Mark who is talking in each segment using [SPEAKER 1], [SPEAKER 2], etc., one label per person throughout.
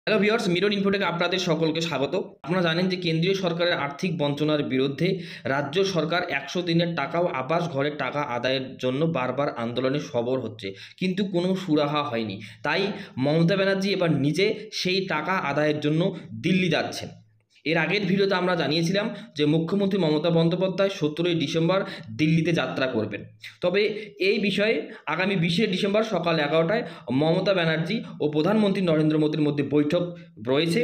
[SPEAKER 1] Hello viewers, mirror ইনফোটেকে আপনাদের সকলকে স্বাগত। আপনারা জানেন যে কেন্দ্রীয় সরকারের আর্থিক বঞ্চনার বিরুদ্ধে রাজ্য সরকার 100 দিনের টাকা ও আবাস ঘরের টাকা আদায়ের জন্য বারবার আন্দোলনে সরব হচ্ছে, কিন্তু কোনো সুরাহা হয়নি। তাই মমতা ব্যানার্জি এবার নিজে সেই টাকা আদায়ের জন্য দিল্লি যাচ্ছেন। এর আগের ভিডিওতে আমরা জানিয়েছিলাম যে মুখ্যমন্ত্রী মমতা বন্দ্যোপাধ্যায় 17ই ডিসেম্বর দিল্লিতে যাত্রা করবেন। তবে এই বিষয়ে আগামী 20শে ডিসেম্বর সকাল 11টায় মমতা ব্যানার্জি ও প্রধানমন্ত্রী নরেন্দ্র মোদীর মধ্যে বৈঠক রয়েছে।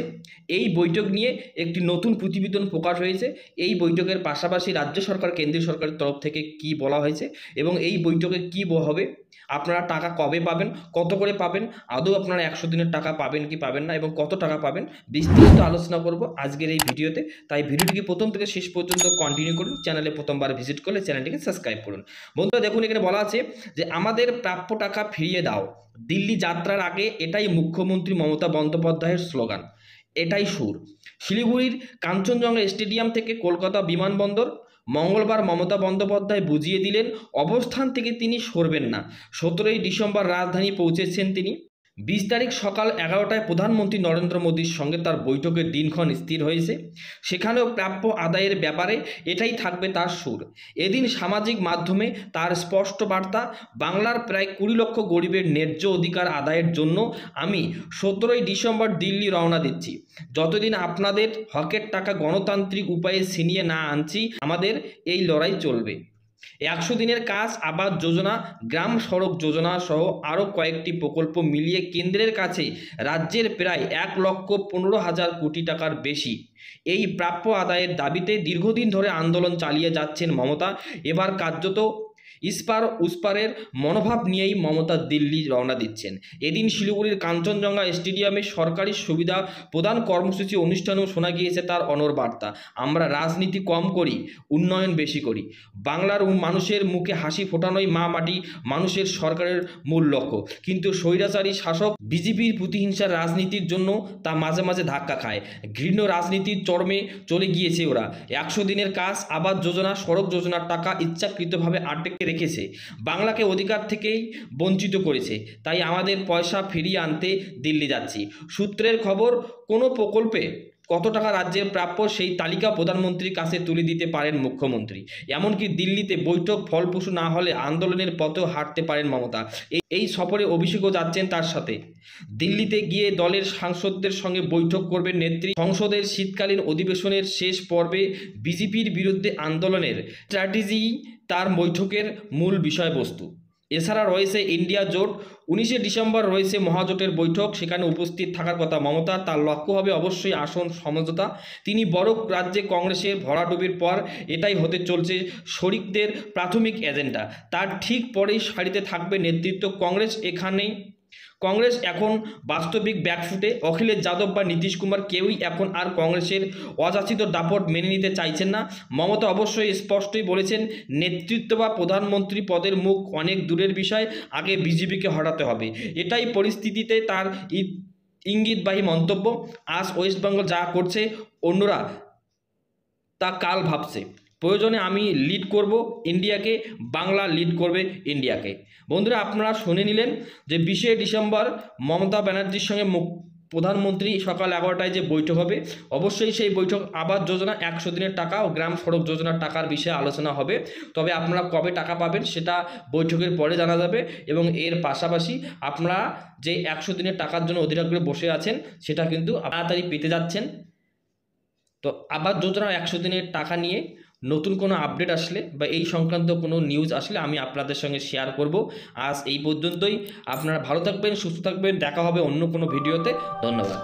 [SPEAKER 1] এই বৈঠক নিয়ে একটি নতুন প্রতিবেদন প্রকাশ হয়েছে। এই বৈঠকের পাশাপাশি রাজ্য সরকার কেন্দ্রীয় সরকারের তরফ থেকে কি বলা হয়েছে এবং এই বৈঠকে কি হবে, আপনারা টাকা কবে পাবেন, কত করে পাবেন, আদৌ আপনারা 100 দিনের টাকা পাবেন কি পাবেন না এবং কত টাকা পাবেন, বিস্তারিত আলোচনা করব আজকের এই ভিডিওতে। তাই ভিডিওটিকে প্রথম থেকে শেষ পর্যন্ত কন্টিনিউ করুন। চ্যানেলে প্রথমবার ভিজিট করলে চ্যানেলটিকে সাবস্ক্রাইব করুন। বন্ধুরা দেখুন, এখানে বলা আছে যে আমাদের প্রাপ্য টাকা ফিরিয়ে দাও। দিল্লি যাত্রার আগে এটাই মুখ্যমন্ত্রী মমতা বন্দ্যোপাধ্যায়ের স্লোগান, এটাই সুর। শিলিগুড়ির কাঞ্চনজঙ্ঘা স্টেডিয়াম থেকে কলকাতা বিমানবন্দর। মঙ্গলবার মমতা বন্দ্যোপাধ্যায় বুঝিয়ে দিলেন অবস্থান থেকে তিনি সরবেন না। 17ই ডিসেম্বর রাজধানী পৌঁছেছেন তিনি। 20 তারিখ সকাল 11টায় প্রধানমন্ত্রী নরেন্দ্র মোদীর সঙ্গে তার বৈঠকের দিনক্ষণ স্থির হয়েছে। সেখানেও প্রাপ্য আদায়ের ব্যাপারে এটাই থাকবে তার সুর। এদিন সামাজিক মাধ্যমে তার স্পষ্ট বার্তা, বাংলার প্রায় 20 লক্ষ গরিবের ন্যায্য অধিকার আদায়ের জন্য আমি 17ই ডিসেম্বর দিল্লি রওনা দিচ্ছি। যতদিন আপনাদের হকের টাকা গণতান্ত্রিক উপায়ে ছিনিয়ে না আনছি, আমাদের এই লড়াই চলবে। 100 দিনের কাজ, আবাস যোজনা, গ্রাম সড়ক যোজনা সহ আরও কয়েকটি প্রকল্প মিলিয়ে কেন্দ্রের কাছে রাজ্যের প্রায় 1,15,000 কোটি টাকার বেশি এই প্রাপ্য আদায়ের দাবিতে দীর্ঘদিন ধরে আন্দোলন চালিয়ে যাচ্ছেন মমতা। এবার কার্যত ইস্পার উস্পারের মনোভাব নিয়েই মমতা দিল্লি রওনা দিচ্ছেন। এদিন শিলিগুড়ির কাঞ্চনজঙ্ঘা স্টেডিয়ামে সরকারি সুবিধা প্রদান কর্মসূচি অনুষ্ঠানেও শোনা গিয়েছে তার অনর বার্তা, আমরা রাজনীতি কম করি, উন্নয়ন বেশি করি। বাংলার মানুষের মুখে হাসি ফোটানোই মা মাটি মানুষের সরকারের মূল লক্ষ্য। কিন্তু স্বৈরাচারী শাসক বিজেপির প্রতিহিংসার রাজনীতির জন্য তা মাঝে মাঝে ধাক্কা খায়। ঘৃণ্য রাজনীতির চরমে চলে গিয়েছে ওরা। 100 দিনের কাজ, আবাস যোজনা, সড়ক যোজনার টাকা ইচ্ছাকৃতভাবে আটকে রেখেছে, বাংলাকে অধিকার থেকেই বঞ্চিত করেছে। তাই আমাদের পয়সা ফিরিয়ে আনতে দিল্লি যাচ্ছি। সূত্রের খবর, কোনো প্রকল্পে কত টাকা রাজ্যের প্রাপ্য সেই তালিকা প্রধানমন্ত্রীর কাছে তুলে দিতে পারেন মুখ্যমন্ত্রী। এমনকি দিল্লিতে বৈঠক ফলপ্রসূ না হলে আন্দোলনের পথেও হাঁটতে পারেন মমতা। এই সফরে অভিষেকও যাচ্ছেন তার সাথে। দিল্লিতে গিয়ে দলের সাংসদদের সঙ্গে বৈঠক করবেন নেত্রী। সংসদের শীতকালীন অধিবেশনের শেষ পর্বে বিজেপির বিরুদ্ধে আন্দোলনের স্ট্র্যাটেজি তার বৈঠকের মূল বিষয়বস্তু। এছাড়া রয়েছে ইন্ডিয়া জোট। 19শে ডিসেম্বর রয়েছে মহাজোটের বৈঠক, সেখানে উপস্থিত থাকার কথা মমতা। তার লক্ষ্য হবে অবশ্যই আসন সমঝোতা। তিনি বড় রাজ্যে কংগ্রেসের ভরাডুবির পর এটাই হতে চলছে শরিকদের প্রাথমিক এজেন্ডা। তার ঠিক পরেই সারিতে থাকবে নেতৃত্ব কংগ্রেস এখন বাস্তবিক ব্যাকফুটে। অখিলেশ যাদব বা নীতিশ কুমার কেউই এখন আর কংগ্রেসের অযাচিত দাপট মেনে নিতে চাইছেন না। মমতা অবশ্যই স্পষ্টই বলেছেন, নেতৃত্ব বা প্রধানমন্ত্রী পদের মুখ অনেক দূরের বিষয়, আগে বিজেপিকে হটাতে হবে। এটাই পরিস্থিতিতে তার ইঙ্গিতবাহী মন্তব্য। আজ ওয়েস্টবেঙ্গল যা করছে অন্যরা তা কাল ভাবছে। প্রয়োজনে আমি লিড করব ইন্ডিয়াকে, বাংলা লিড করবে ইন্ডিয়াকে। বন্ধুরা, আপনারা শুনে নিলেন যে 20শে ডিসেম্বর মমতা ব্যানার্জির সঙ্গে প্রধানমন্ত্রী সকাল 11টায় যে বৈঠক হবে, অবশ্যই সেই বৈঠক আবাস যোজনা, 100 দিনের টাকা ও গ্রাম সড়ক যোজনার টাকার বিষয়ে আলোচনা হবে। তবে আপনারা কবে টাকা পাবেন সেটা বৈঠকের পরে জানা যাবে। এবং এর পাশাপাশি আপনারা যে 100 দিনের টাকার জন্য অধীর করে বসে আছেন সেটা কিন্তু তাড়াতাড়ি পেতে যাচ্ছেন। তো আবাস যোজনা 100 দিনের টাকা নিয়ে নতুন কোনো আপডেট আসলে বা এই সংক্রান্ত কোনো নিউজ আসলে আমি আপনাদের সঙ্গে শেয়ার করব। আজ এই পর্যন্তই। আপনারা ভালো থাকবেন, সুস্থ থাকবেন, দেখা হবে অন্য কোনো ভিডিওতে। ধন্যবাদ।